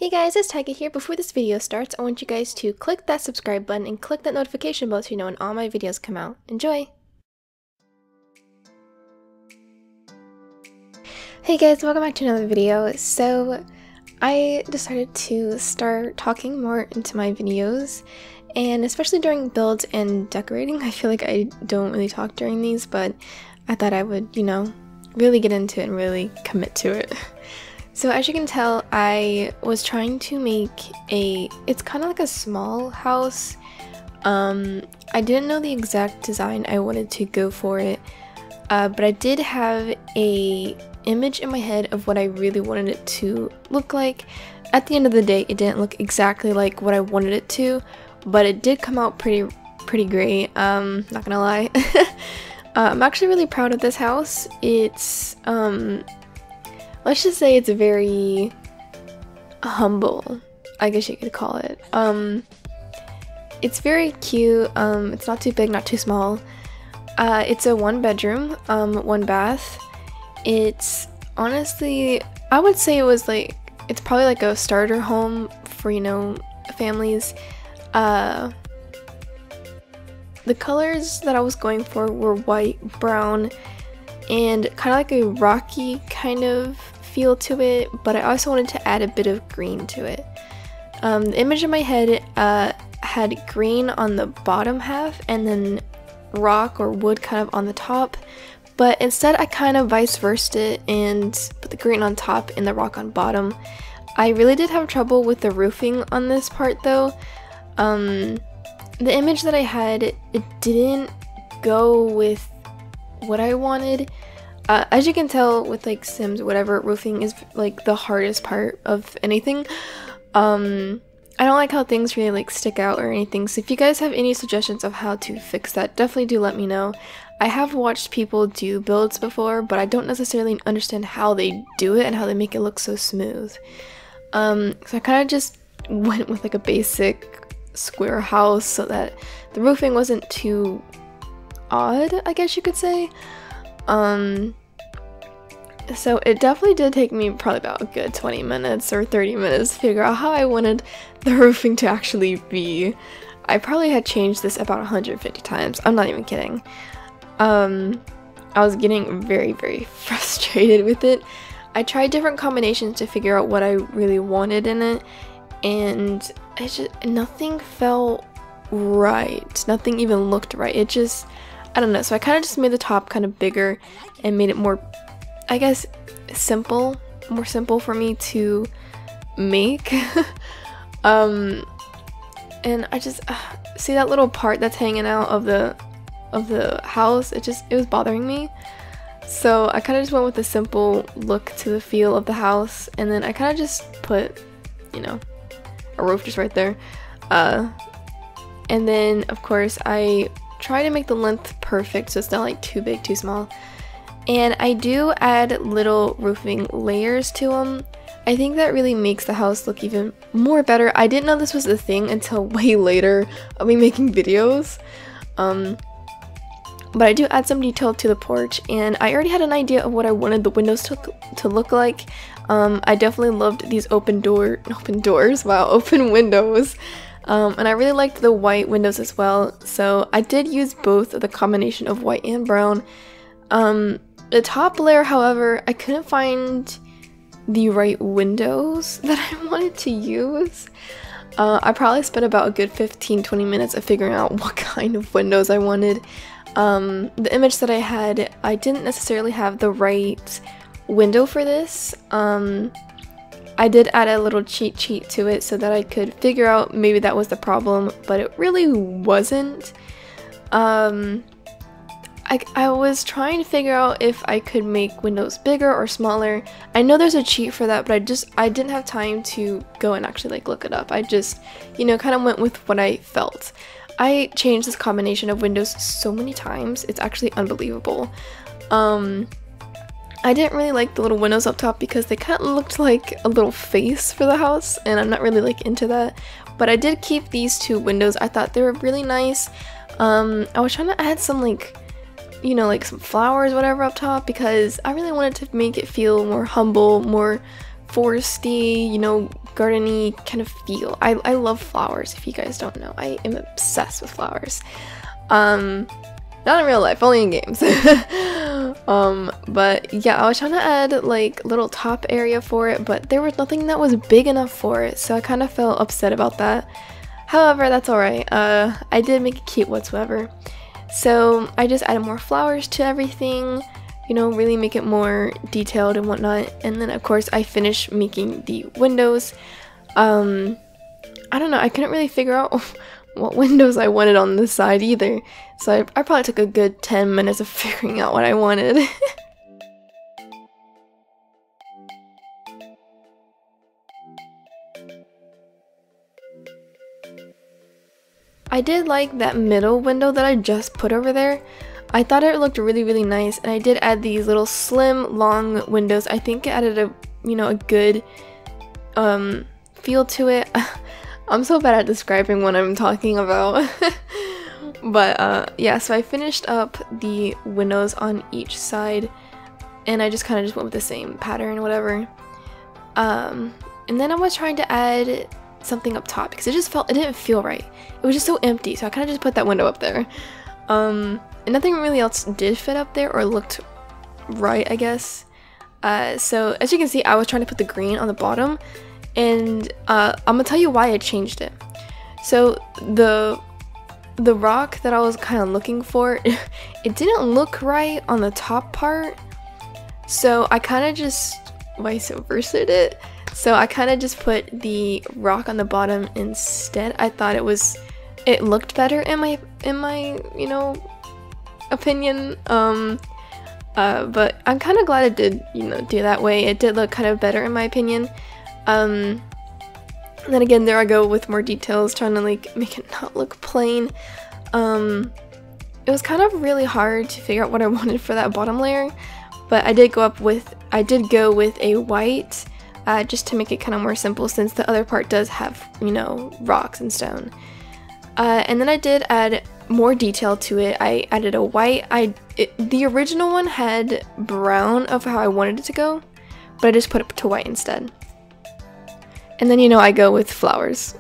Hey guys, it's Taiga here. Before this video starts, I want you guys to click that subscribe button and click that notification bell so you know when all my videos come out. Enjoy! Hey guys, welcome back to another video. So, I decided to start talking more into my videos, and especially during builds and decorating. I feel like I don't really talk during these, but I thought I would, really get into it and really commit to it. So as you can tell, I was trying to make it's kind of like a small house. I didn't know the exact design I wanted to go for it, but I did have a image in my head of what I really wanted it to look like. At the end of the day, it didn't look exactly like what I wanted it to, but it did come out pretty great, not gonna lie. I'm actually really proud of this house. It's, let's just say it's very humble, I guess you could call it. It's very cute. It's not too big, not too small. It's a 1-bedroom, 1 bath. It's honestly, I would say it's probably like a starter home for, families. The colors that I was going for were white, brown, and kind of like a rocky kind of feel to it, but I also wanted to add a bit of green to it. The image in my head had green on the bottom half and then rock or wood kind of on the top, but instead I kind of vice versa it and put the green on top and the rock on bottom. I really did have trouble with the roofing on this part though. The image that I had, it didn't go with what I wanted. As you can tell with like Sims or whatever, roofing is like the hardest part of anything. I don't like how things really like stick out or anything, so if you guys have any suggestions of how to fix that, definitely do let me know. I have watched people do builds before, but I don't necessarily understand how they do it and how they make it look so smooth. So I kind of just went with like a basic square house so that the roofing wasn't too odd, I guess you could say. So it definitely did take me probably about a good 20 minutes or 30 minutes to figure out how I wanted the roofing to actually be. I probably had changed this about 150 times. I'm not even kidding. I was getting very frustrated with it. I tried different combinations to figure out what I really wanted in it, and nothing felt right. Nothing even looked right. I don't know. So I kind of just made the top kind of bigger and made it more, I guess, more simple for me to make. And I just see that little part that's hanging out of the house. It was bothering me. So I kind of just went with a simple look to the feel of the house, and then I kind of just put, a roof just right there. And then of course I try to make the length perfect so it's not like too big, too small. And I do add little roofing layers to them. I think that really makes the house look even more better. I didn't know this was a thing until way later of me making videos. But I do add some detail to the porch, and I already had an idea of what I wanted the windows to look like. I definitely loved these open windows. And I really liked the white windows as well, so I did use both of the combination of white and brown. The top layer, however, I couldn't find the right windows that I wanted to use. I probably spent about a good 15-20 minutes of figuring out what kind of windows I wanted. The image that I had, I didn't necessarily have the right window for this. I did add a little cheat sheet to it so that I could figure out maybe that was the problem, but it really wasn't. I was trying to figure out if I could make windows bigger or smaller. I know there's a cheat for that, but I didn't have time to go and actually like look it up. I just, kind of went with what I felt. I changed this combination of windows so many times, it's actually unbelievable. I didn't really like the little windows up top because they kind of looked like a little face for the house, and I'm not really like into that. But I did keep these 2 windows. I thought they were really nice. I was trying to add some like some flowers, whatever, up top because I really wanted to make it feel more humble, more foresty, you know, gardeny kind of feel. I love flowers, if you guys don't know. I am obsessed with flowers. Not in real life, only in games. But yeah, I was trying to add like little top area for it, but there was nothing that was big enough for it, so I kind of felt upset about that. However, that's alright. I did make it cute whatsoever. So I just added more flowers to everything, you know, really make it more detailed and whatnot. And then of course I finished making the windows. I don't know, I couldn't really figure out what windows I wanted on this side either. So I probably took a good 10 minutes of figuring out what I wanted. I did like that middle window that I just put over there. I thought it looked really, really nice, and I did add these little slim, long windows. I think it added a, you know, a good feel to it. I'm so bad at describing what I'm talking about. But yeah, so I finished up the windows on each side, and I just kind of just went with the same pattern or whatever. And then I was trying to add something up top because it didn't feel right. It was just so empty, so I kind of just put that window up there. And nothing really else did fit up there or looked right, I guess. So as you can see, I was trying to put the green on the bottom, and I'm gonna tell you why I changed it. So the rock that I was kind of looking for, it didn't look right on the top part, so I kind of just vice versa it. So I kind of just put the rock on the bottom instead. I thought it looked better in my you know, opinion. But I'm kind of glad it did, you know, do that way. It did look kind of better in my opinion. And then again, there I go with more details, trying to like make it not look plain. It was kind of really hard to figure out what I wanted for that bottom layer, but I did go with a white, just to make it kind of more simple, since the other part does have, you know, rocks and stone. And then I did add more detail to it. I added a white. The original one had brown of how I wanted it to go, but I just put it to white instead. And then, you know, I go with flowers.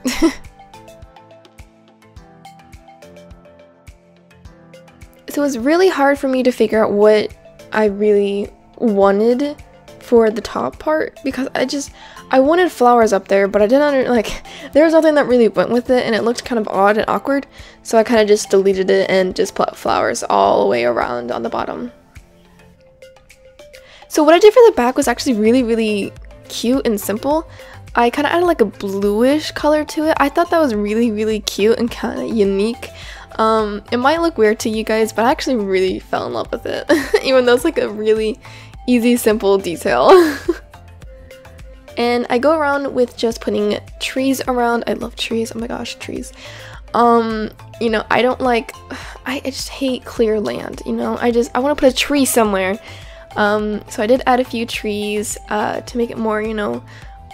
So it was really hard for me to figure out what I really wanted for the top part, because I wanted flowers up there, but I didn't there was nothing that really went with it, and it looked kind of odd and awkward, so I kind of just deleted it and just put flowers all the way around on the bottom. So what I did for the back was actually really, really cute and simple. I kind of added like a bluish color to it. I thought that was really, really cute and kind of unique. It might look weird to you guys, but I actually really fell in love with it, even though it's like a really easy, simple detail. And I go around with just putting trees around. I love trees. Oh my gosh, trees. You know, I just hate clear land, you know. I want to put a tree somewhere. So I did add a few trees to make it more, you know,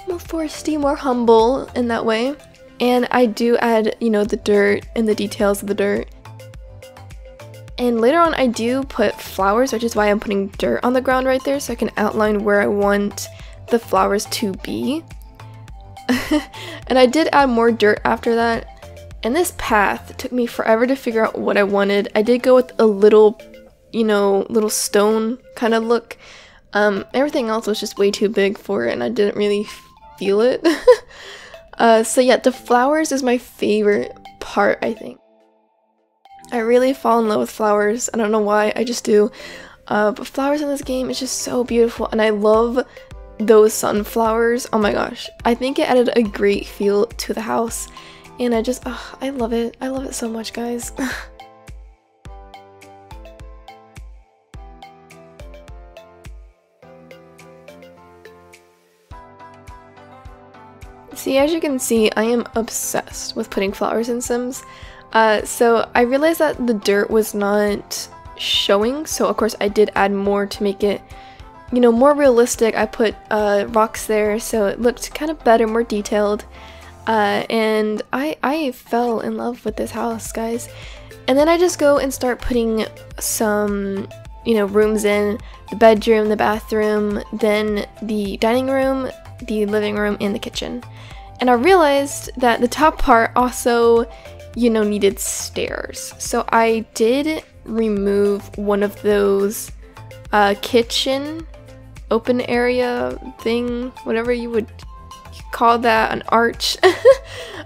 more foresty, more humble in that way. And I do add, you know, the dirt and the details of the dirt. And later on I do put flowers, which is why I'm putting dirt on the ground right there, so I can outline where I want the flowers to be. And I did add more dirt after that. And this path took me forever to figure out what I wanted. I did go with a little, you know, little stone kind of look. Everything else was just way too big for it, and I didn't really feel it. So yeah, the flowers is my favorite part, I think. I really fall in love with flowers. I don't know why, I just do. But flowers in this game is just so beautiful, and I love those sunflowers. Oh my gosh, I think it added a great feel to the house, and I love it. I love it so much, guys. See, as you can see, I am obsessed with putting flowers in Sims. So I realized that the dirt was not showing, so of course I did add more to make it, you know, more realistic. I put rocks there, so it looked kind of better, more detailed. And I fell in love with this house, guys. And then I just go and start putting some, you know, rooms in: the bedroom, the bathroom, then the dining room, the living room and the kitchen. And I realized that the top part also, you know, needed stairs. So I did remove one of those kitchen open area thing, whatever you would call that, an arch.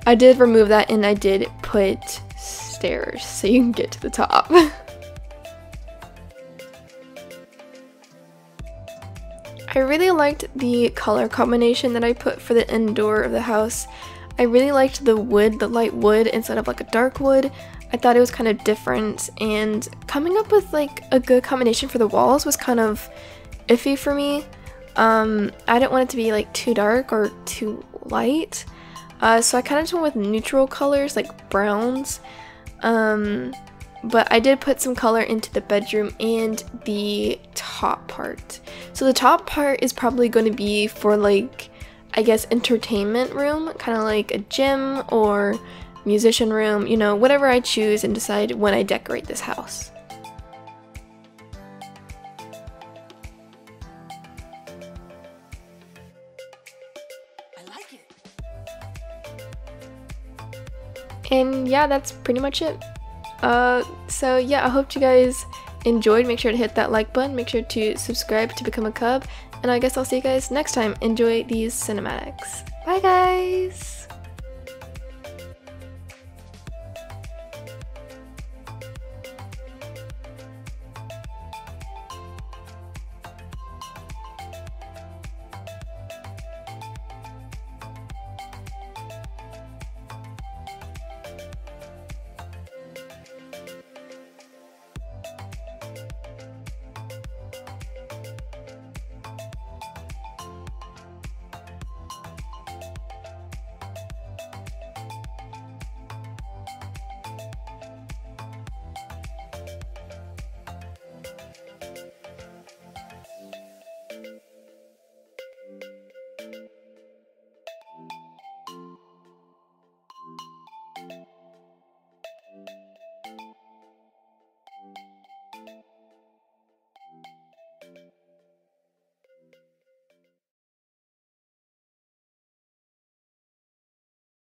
I did remove that and I did put stairs so you can get to the top. I really liked the color combination that I put for the indoor of the house. I really liked the wood, the light wood instead of like a dark wood. I thought it was kind of different, and coming up with like a good combination for the walls was kind of iffy for me. I didn't want it to be like too dark or too light, so I kind of just went with neutral colors like browns. But I did put some color into the bedroom and the top part. So the top part is probably going to be for like, I guess, entertainment room, kind of like a gym or musician room, you know, whatever I choose and decide when I decorate this house. I like it. And yeah, that's pretty much it. So yeah, I hope you guys enjoyed. Make sure to hit that like button, make sure to subscribe to become a cub, and I guess I'll see you guys next time. Enjoy these cinematics. Bye guys!